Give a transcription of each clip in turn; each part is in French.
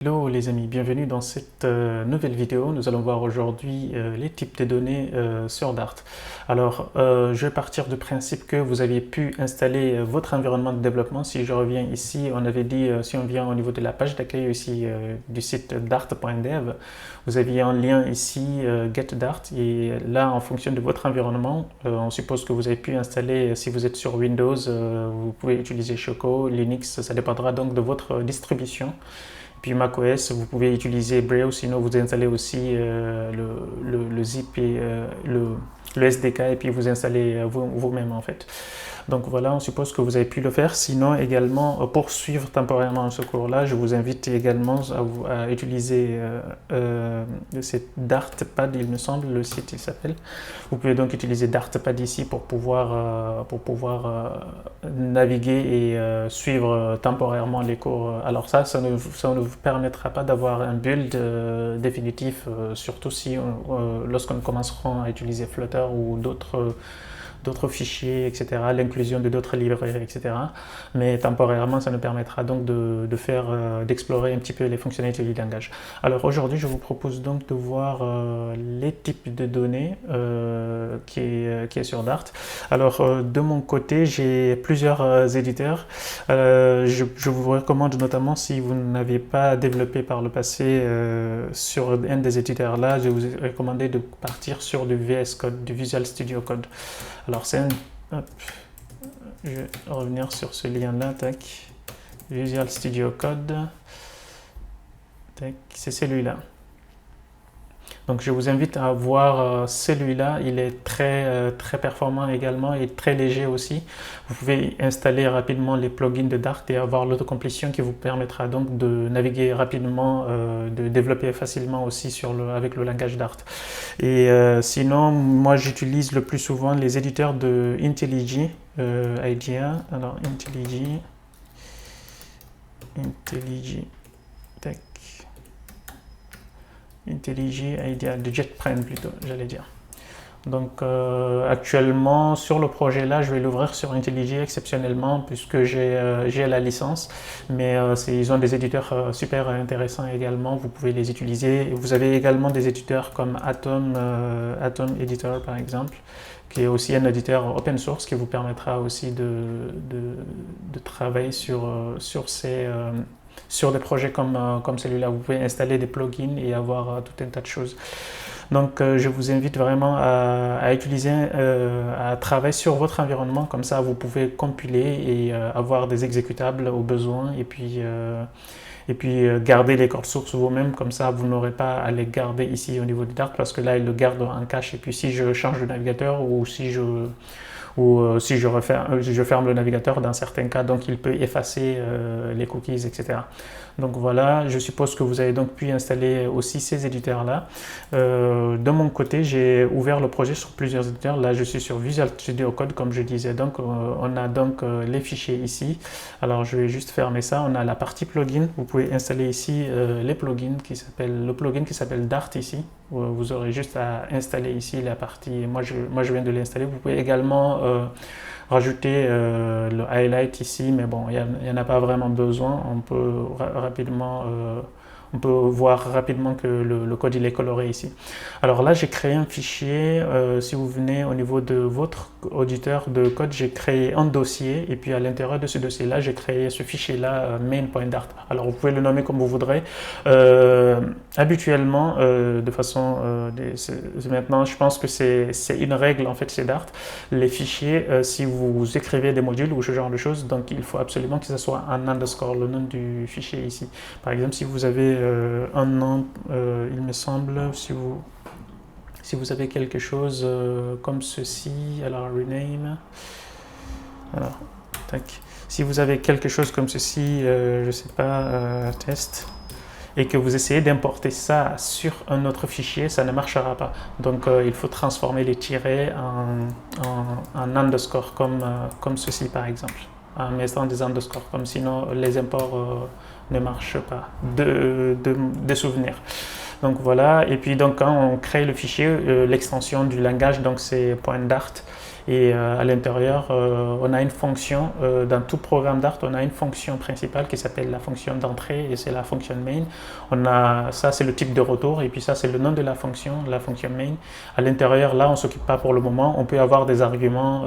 Hello les amis, bienvenue dans cette nouvelle vidéo. Nous allons voir aujourd'hui les types de données sur Dart. Alors, je vais partir du principe que vous aviez pu installer votre environnement de développement. Si je reviens ici, on avait dit, si on vient au niveau de la page d'accueil ici du site dart.dev, vous aviez un lien ici Get Dart et là, en fonction de votre environnement, on suppose que vous avez pu installer, si vous êtes sur Windows, vous pouvez utiliser Choco, Linux, ça dépendra donc de votre distribution. Puis macOS, vous pouvez utiliser Brave, sinon vous installez aussi le zip et le SDK et puis vous installez vous-même en fait. Donc voilà, on suppose que vous avez pu le faire. Sinon également, pour suivre temporairement ce cours-là, je vous invite également à utiliser cette Dartpad, il me semble, le site il s'appelle. Vous pouvez donc utiliser Dartpad ici pour pouvoir naviguer et suivre temporairement les cours. Alors ça ne vous permettra pas d'avoir un build définitif, surtout si lorsqu'on commencera à utiliser Flutter ou d'autres fichiers, etc., l'inclusion de d'autres librairies, etc. Mais temporairement, ça nous permettra donc d'explorer un petit peu les fonctionnalités du langage. Alors aujourd'hui, je vous propose donc de voir les types de données qui est sur Dart. Alors de mon côté, j'ai plusieurs éditeurs. Je vous recommande notamment, si vous n'avez pas développé par le passé sur un des éditeurs là, je vous recommande de partir sur du VS Code, du Visual Studio Code. Alors c'est hop, je vais revenir sur ce lien là, tac, Visual Studio Code, tac, c'est celui-là. Donc je vous invite à voir celui-là, il est très performant également et très léger aussi. Vous pouvez installer rapidement les plugins de Dart et avoir l'autocomplétion qui vous permettra donc de naviguer rapidement, de développer facilement aussi avec le langage Dart. Et sinon, moi j'utilise le plus souvent les éditeurs de IntelliJ, IDEA. Alors IntelliJ, tac. IntelliJ, IDEA, de JetBrains plutôt, j'allais dire. Donc actuellement sur le projet là, je vais l'ouvrir sur IntelliJ exceptionnellement puisque j'ai la licence, mais ils ont des éditeurs super intéressants également, vous pouvez les utiliser. Vous avez également des éditeurs comme Atom Editor par exemple, qui est aussi un éditeur open source qui vous permettra aussi de travailler sur des projets comme celui-là. Vous pouvez installer des plugins et avoir tout un tas de choses. Donc je vous invite vraiment à utiliser, à travailler sur votre environnement, comme ça vous pouvez compiler et avoir des exécutables au besoin et puis garder les codes sources vous-même, comme ça vous n'aurez pas à les garder ici au niveau du Dart parce que là il le garde en cache et puis si je change de navigateur ou si je ferme le navigateur dans certains cas, donc il peut effacer les cookies, etc. Donc voilà, je suppose que vous avez donc pu installer aussi ces éditeurs-là. De mon côté, j'ai ouvert le projet sur plusieurs éditeurs. Là, je suis sur Visual Studio Code, comme je disais. Donc, on a donc les fichiers ici. Alors, je vais juste fermer ça. On a la partie plugin. Vous pouvez installer ici le plugin qui s'appelle Dart ici. Vous aurez juste à installer ici la partie. Moi, je viens de l'installer. Vous pouvez également rajouter le highlight ici, mais bon, il n'y en a pas vraiment besoin. On peut voir rapidement que le code il est coloré ici. Alors là, j'ai créé un fichier. Si vous venez au niveau de votre auditeur de code, j'ai créé un dossier et puis à l'intérieur de ce dossier-là, j'ai créé ce fichier-là main.dart. Alors vous pouvez le nommer comme vous voudrez. Habituellement, de façon maintenant, je pense que c'est une règle en fait chez Dart. Les fichiers, si vous écrivez des modules ou ce genre de choses, donc il faut absolument que ce soit un underscore, le nom du fichier ici. Par exemple, si vous avez un nom, il me semble, si vous avez quelque chose comme ceci, alors rename, alors, tac. Si vous avez quelque chose comme ceci, je sais pas, test, et que vous essayez d'importer ça sur un autre fichier, ça ne marchera pas. Donc il faut transformer les tirets en underscore comme ceci par exemple, en mettant des underscores, comme sinon les imports ne marchent pas, de souvenirs. Donc voilà, et puis donc quand on crée le fichier, l'extension du langage, donc c'est .dart, Et à l'intérieur, on a une fonction, dans tout programme Dart, on a une fonction principale qui s'appelle la fonction d'entrée et c'est la fonction main. Ça, c'est le type de retour et puis ça, c'est le nom de la fonction main. À l'intérieur, là, on ne s'occupe pas pour le moment. On peut avoir des arguments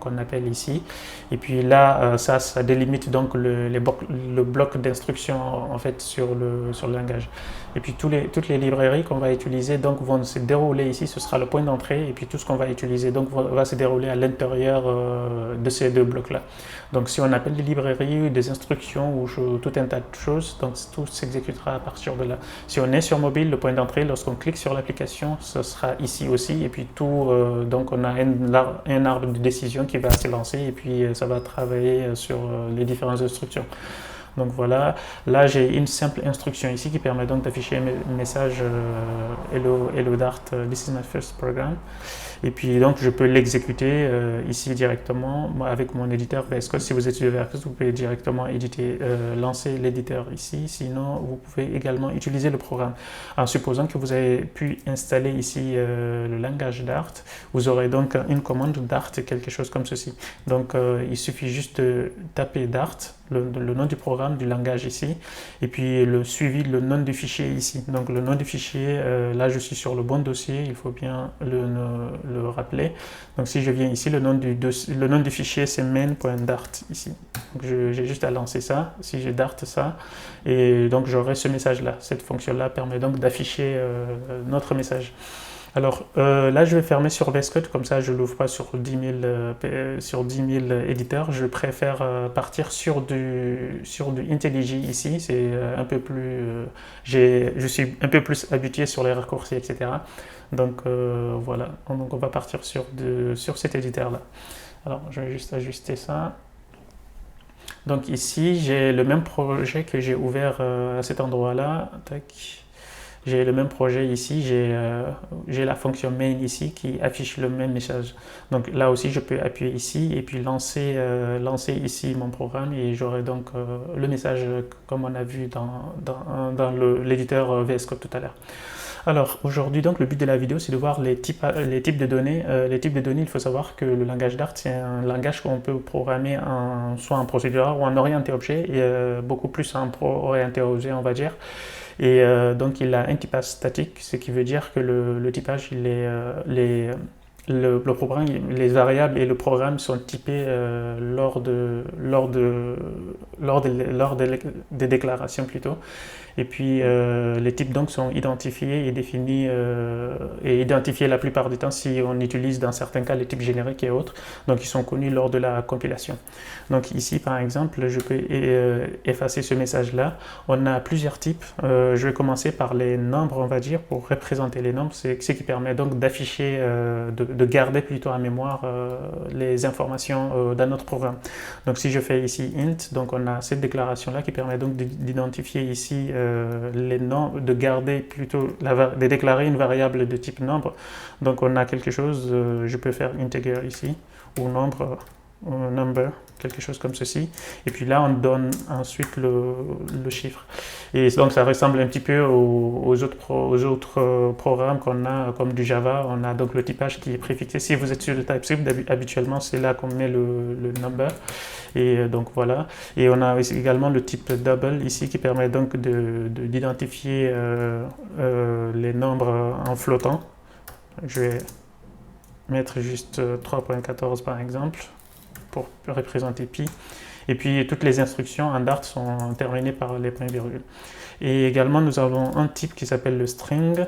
qu'on appelle ici. Et puis là, ça délimite donc le bloc d'instruction en fait sur le langage. Et puis toutes les librairies qu'on va utiliser donc vont se dérouler ici, ce sera le point d'entrée, et puis tout ce qu'on va utiliser donc va se dérouler à l'intérieur de ces deux blocs-là. Donc si on appelle des librairies, des instructions ou tout un tas de choses, donc tout s'exécutera à partir de là. Si on est sur mobile, le point d'entrée, lorsqu'on clique sur l'application, ce sera ici aussi, et puis tout, donc on a un arbre de décision qui va se lancer, et puis ça va travailler sur les différentes instructions. Donc voilà, là j'ai une simple instruction ici qui permet donc d'afficher un message Hello Dart, this is my first program. Et puis donc je peux l'exécuter ici directement avec mon éditeur VS Code. Si vous êtes sur VS Code, vous pouvez directement lancer l'éditeur ici. Sinon, vous pouvez également utiliser le programme. En supposant que vous avez pu installer ici le langage Dart, vous aurez donc une commande Dart, quelque chose comme ceci. Donc il suffit juste de taper Dart, le nom du programme, du langage ici, et puis le nom du fichier ici. Donc le nom du fichier, là je suis sur le bon dossier, il faut bien le rappeler. Donc si je viens ici, le nom du fichier c'est main.dart ici. Donc j'ai juste à lancer ça, si je dart ça, et donc j'aurai ce message là. Cette fonction là permet donc d'afficher notre message. Alors là, je vais fermer sur VS Code, comme ça je ne l'ouvre pas sur 10 000 éditeurs. Je préfère partir sur du IntelliJ ici. C'est un peu plus, je suis un peu plus habitué sur les raccourcis, etc. Donc voilà, donc on va partir sur cet éditeur-là. Alors je vais juste ajuster ça. Donc ici, j'ai le même projet que j'ai ouvert à cet endroit-là. Tac. J'ai le même projet ici, j'ai la fonction main ici qui affiche le même message. Donc là aussi, je peux appuyer ici et puis lancer ici mon programme et j'aurai donc le message comme on a vu dans l'éditeur VS Code tout à l'heure. Alors aujourd'hui, donc le but de la vidéo, c'est de voir les types de données. Les types de données, il faut savoir que le langage Dart, c'est un langage qu'on peut programmer soit en procédure ou en orienté objet et beaucoup plus en orienté objet, on va dire. Et donc il a un typage statique, ce qui veut dire que le typage, le programme, les variables et le programme sont typés lors des déclarations plutôt. Et puis les types donc sont identifiés et définis et identifiés la plupart du temps si on utilise dans certains cas les types génériques et autres. Donc ils sont connus lors de la compilation. Donc ici par exemple, je peux effacer ce message-là. On a plusieurs types. Je vais commencer par les nombres, on va dire, pour représenter les nombres. C'est ce qui permet donc d'afficher, de garder plutôt en mémoire les informations dans notre programme. Donc si je fais ici int, donc on a cette déclaration-là qui permet donc d'identifier ici les nombres, de garder plutôt, de déclarer une variable de type nombre. Donc on a quelque chose, je peux faire integer ici, ou number, quelque chose comme ceci. Et puis là, on donne ensuite le chiffre. Et donc ça ressemble un petit peu aux autres programmes qu'on a, comme du Java. On a donc le typage qui est préfixé. Si vous êtes sur le TypeScript, habituellement, c'est là qu'on met le number. Et donc voilà. Et on a également le type double ici qui permet donc d'identifier les nombres en flottant. Je vais mettre juste 3.14 par exemple pour représenter pi. Et puis toutes les instructions en Dart sont terminées par les points virgules. Et également nous avons un type qui s'appelle le string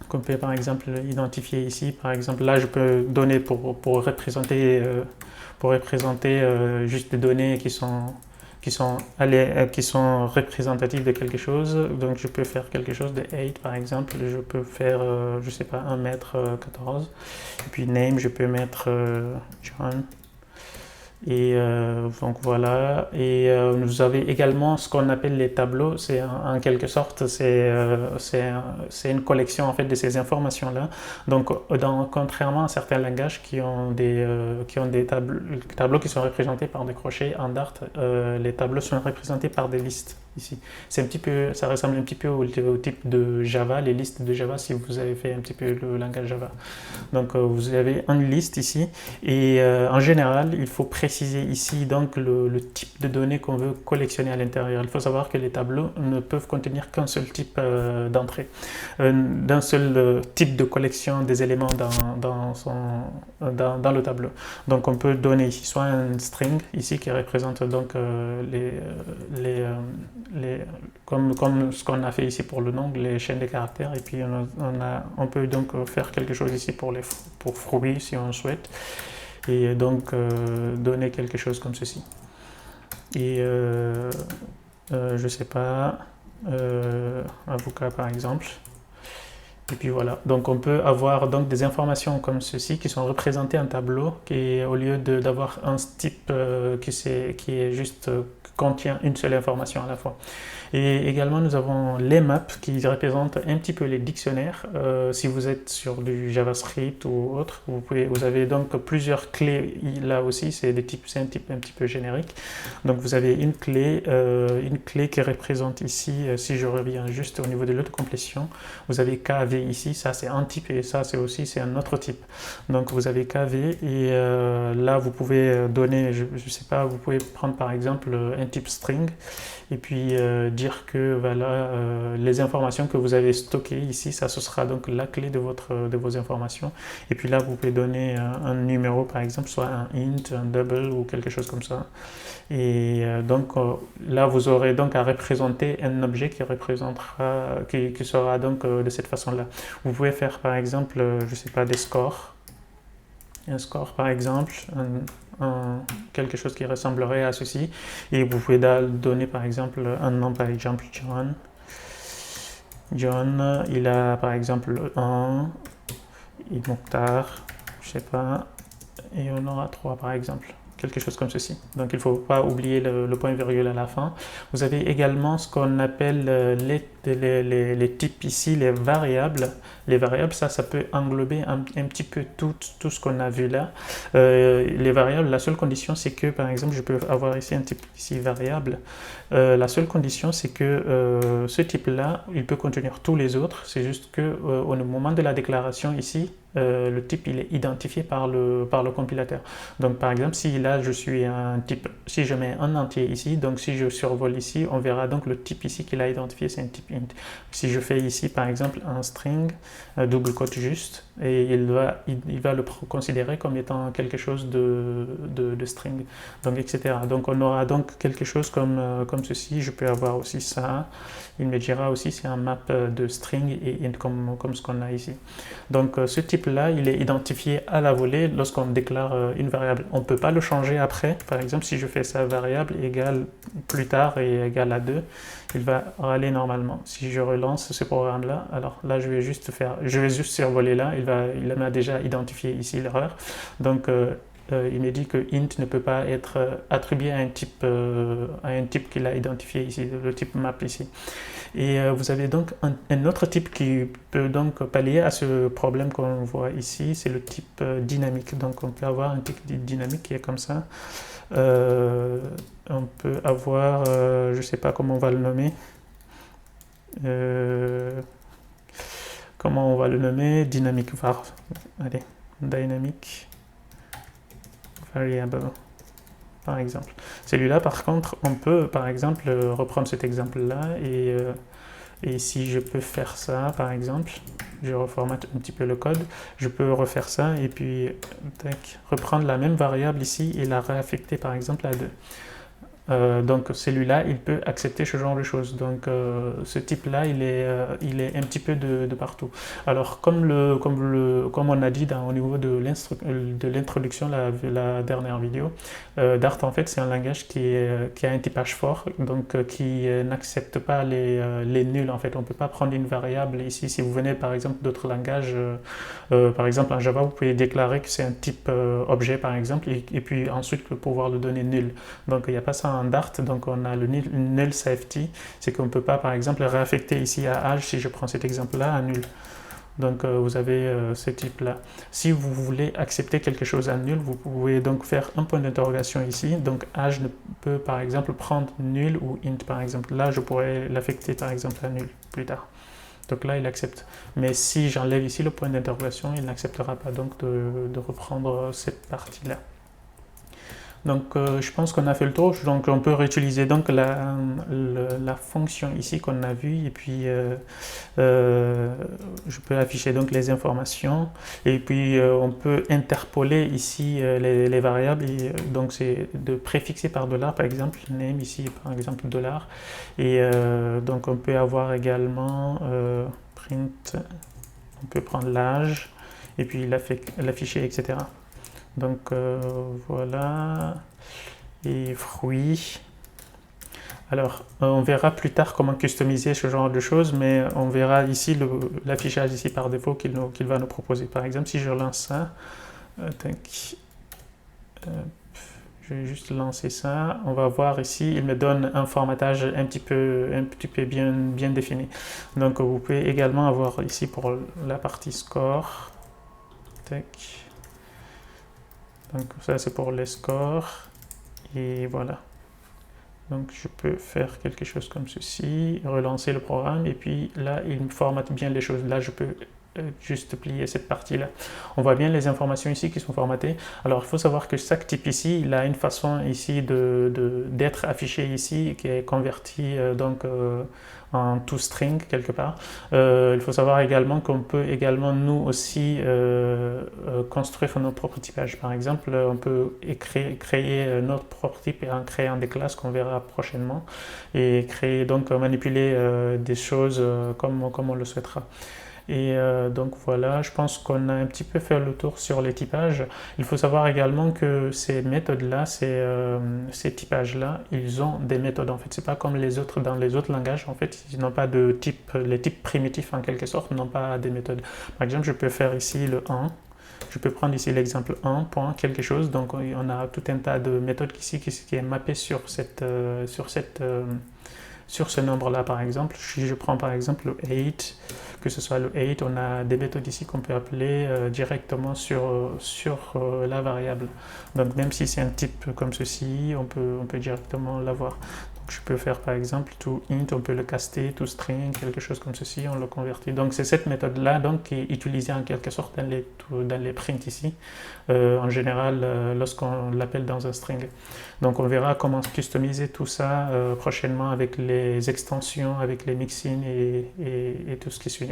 qu'on peut par exemple identifier ici. Par exemple là je peux donner pour représenter juste des données qui sont représentatives de quelque chose. Donc je peux faire quelque chose de 8 par exemple, je peux faire je sais pas 1m14 et puis name je peux mettre John. Et donc voilà, et vous avez également ce qu'on appelle les tableaux. C'est en quelque sorte c'est une collection en fait de ces informations là. Donc contrairement à certains langages qui ont des tableaux qui sont représentés par des crochets, en Dart les tableaux sont représentés par des listes. ici. C'est un petit peu, ça ressemble un petit peu au type de Java, les listes de Java si vous avez fait un petit peu le langage Java. Donc vous avez une liste ici et en général il faut préciser ici donc le type de données qu'on veut collectionner à l'intérieur. Il faut savoir que les tableaux ne peuvent contenir qu'un seul type d'entrée, d'un seul type de collection des éléments dans le tableau. Donc on peut donner ici soit un string ici qui représente donc comme ce qu'on a fait ici pour le nom, les chaînes de caractères, et puis on peut donc faire quelque chose ici pour fruits si on souhaite, et donc donner quelque chose comme ceci. Et je sais pas, avocat par exemple. Et puis voilà, donc on peut avoir donc des informations comme ceci qui sont représentées en tableau, qui au lieu d'avoir un type qui est juste contient une seule information à la fois. Et également nous avons les maps qui représentent un petit peu les dictionnaires. Si vous êtes sur du JavaScript ou autre, vous avez donc plusieurs clés là aussi, c'est un type un petit peu générique. Donc vous avez une clé qui représente ici, si je reviens juste au niveau de l'autocomplétion, vous avez KV ici, ça c'est un type et ça c'est un autre type. Donc vous avez KV et là vous pouvez donner, je sais pas, vous pouvez prendre par exemple un type string et puis dire que voilà, les informations que vous avez stockées ici, ça ce sera donc la clé de vos informations. Et puis là vous pouvez donner un numéro par exemple, soit un int, un double ou quelque chose comme ça. Et donc là vous aurez donc à représenter un objet qui sera donc de cette façon-là. Vous pouvez faire par exemple, je sais pas, des scores. Un score par exemple, quelque chose qui ressemblerait à ceci, et vous pouvez donner par exemple un nom, par exemple John. John, il a par exemple 1, et Mokhtar, je sais pas, et on aura 3 par exemple. Quelque chose comme ceci. Donc il ne faut pas oublier le point virgule à la fin. Vous avez également ce qu'on appelle les types ici, les variables. Les variables, ça peut englober un petit peu tout ce qu'on a vu là. Les variables, la seule condition, c'est que, par exemple, je peux avoir ici un type ici variable. La seule condition, c'est que ce type-là, il peut contenir tous les autres. C'est juste que au moment de la déclaration ici, le type il est identifié par le compilateur. Donc par exemple, si là je suis un type, si je mets un entier ici, donc si je survole ici, on verra donc le type ici qu'il a identifié, c'est un type int. Si je fais ici par exemple un string, double quote juste, et il va le considérer comme étant quelque chose de string, donc etc. Donc on aura donc quelque chose comme ceci. Je peux avoir aussi ça. Il me dira aussi c'est un map de string et int comme ce qu'on a ici. Donc ce type-là, il est identifié à la volée lorsqu'on déclare une variable. On ne peut pas le changer après. Par exemple, si je fais ça variable égale plus tard et égale à 2, il va râler normalement. Si je relance ce programme-là, alors là, je vais juste survoler là. Il m'a déjà identifié ici l'erreur. Donc, il me dit que int ne peut pas être attribué à un type qu'il a identifié ici, le type map ici. Et vous avez donc un autre type qui peut donc pallier à ce problème qu'on voit ici, c'est le type dynamique. Donc on peut avoir un type dynamique qui est comme ça. On peut avoir, je ne sais pas comment on va le nommer. Comment on va le nommer? Dynamic var. Allez, dynamic variable, par exemple. Celui-là, par contre, on peut, par exemple, reprendre cet exemple-là et si je peux faire ça, par exemple, je reformate un petit peu le code, je peux refaire ça et puis reprendre la même variable ici et la réaffecter, par exemple, à 2. Donc celui-là, il peut accepter ce genre de choses. Donc ce type-là, il est un petit peu de partout. Alors comme on a dit au niveau de l'introduction, la dernière vidéo, Dart en fait c'est un langage qui a un typage fort, donc qui n'accepte pas les nuls en fait. On ne peut pas prendre une variable ici. Si vous venez par exemple d'autres langages, par exemple en Java, vous pouvez déclarer que c'est un type objet par exemple, et puis ensuite pouvoir le donner nul. Donc il n'y a pas ça en Dart, donc on a le null safety, c'est qu'on ne peut pas par exemple réaffecter ici à âge, si je prends cet exemple là, à nul. Donc vous avez ce type-là. Si vous voulez accepter quelque chose à nul, vous pouvez donc faire un point d'interrogation ici. Donc âge ne peut par exemple prendre nul ou int par exemple. Là, je pourrais l'affecter par exemple à nul plus tard. Donc là, il accepte. Mais si j'enlève ici le point d'interrogation, il n'acceptera pas donc de reprendre cette partie-là. Donc je pense qu'on a fait le tour, donc on peut réutiliser donc la fonction ici qu'on a vue et puis je peux afficher donc les informations et puis on peut interpoler ici les variables et, donc c'est de préfixer par $, par exemple, name ici par exemple $, et donc on peut avoir également print, on peut prendre l'âge et puis l'afficher, etc. Donc voilà, et fruits. Alors on verra plus tard comment customiser ce genre de choses, mais on verra ici l'affichage ici par défaut qu'il va nous proposer. Par exemple, si je lance ça, je vais juste lancer ça, on va voir ici, il me donne un formatage un petit peu bien défini. Donc vous pouvez également avoir ici pour la partie score, donc ça c'est pour les scores, et voilà. Donc je peux faire quelque chose comme ceci, relancer le programme, et puis là il me formate bien les choses. Là je peux juste plier cette partie-là. On voit bien les informations ici qui sont formatées. Alors il faut savoir que chaque type ici, il a une façon ici d'être affiché ici, qui est converti donc en toString quelque part. Il faut savoir également qu'on peut également nous aussi construire notre propre typage. Par exemple, on peut créer notre propre type en créant des classes qu'on verra prochainement et créer donc manipuler des choses comme on le souhaitera. Et donc voilà, je pense qu'on a un petit peu fait le tour sur les typages. Il faut savoir également que ces méthodes-là, ces typages-là, ils ont des méthodes en fait. C'est pas comme les autres dans les autres langages. En fait, ils n'ont pas de type. Les types primitifs en quelque sorte n'ont pas des méthodes. Par exemple, je peux faire ici le 1. Je peux prendre ici l'exemple 1, point, quelque chose. Donc on a tout un tas de méthodes ici qui est mappé sur ce nombre-là, par exemple. Si je prends par exemple le 8, que ce soit le 8, on a des méthodes ici qu'on peut appeler directement sur la variable. Donc même si c'est un type comme ceci, on peut directement l'avoir. Donc je peux faire par exemple toInt, on peut le caster, toString, quelque chose comme ceci, on le convertit. Donc c'est cette méthode-là donc, qui est utilisée en quelque sorte dans les prints ici, en général lorsqu'on l'appelle dans un string. Donc on verra comment customiser tout ça prochainement avec les extensions, avec les mixins et tout ce qui suit.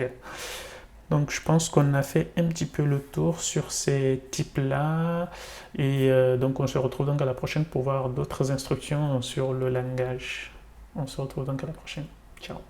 Donc je pense qu'on a fait un petit peu le tour sur ces types-là et donc on se retrouve donc à la prochaine pour voir d'autres instructions sur le langage. On se retrouve donc à la prochaine. Ciao.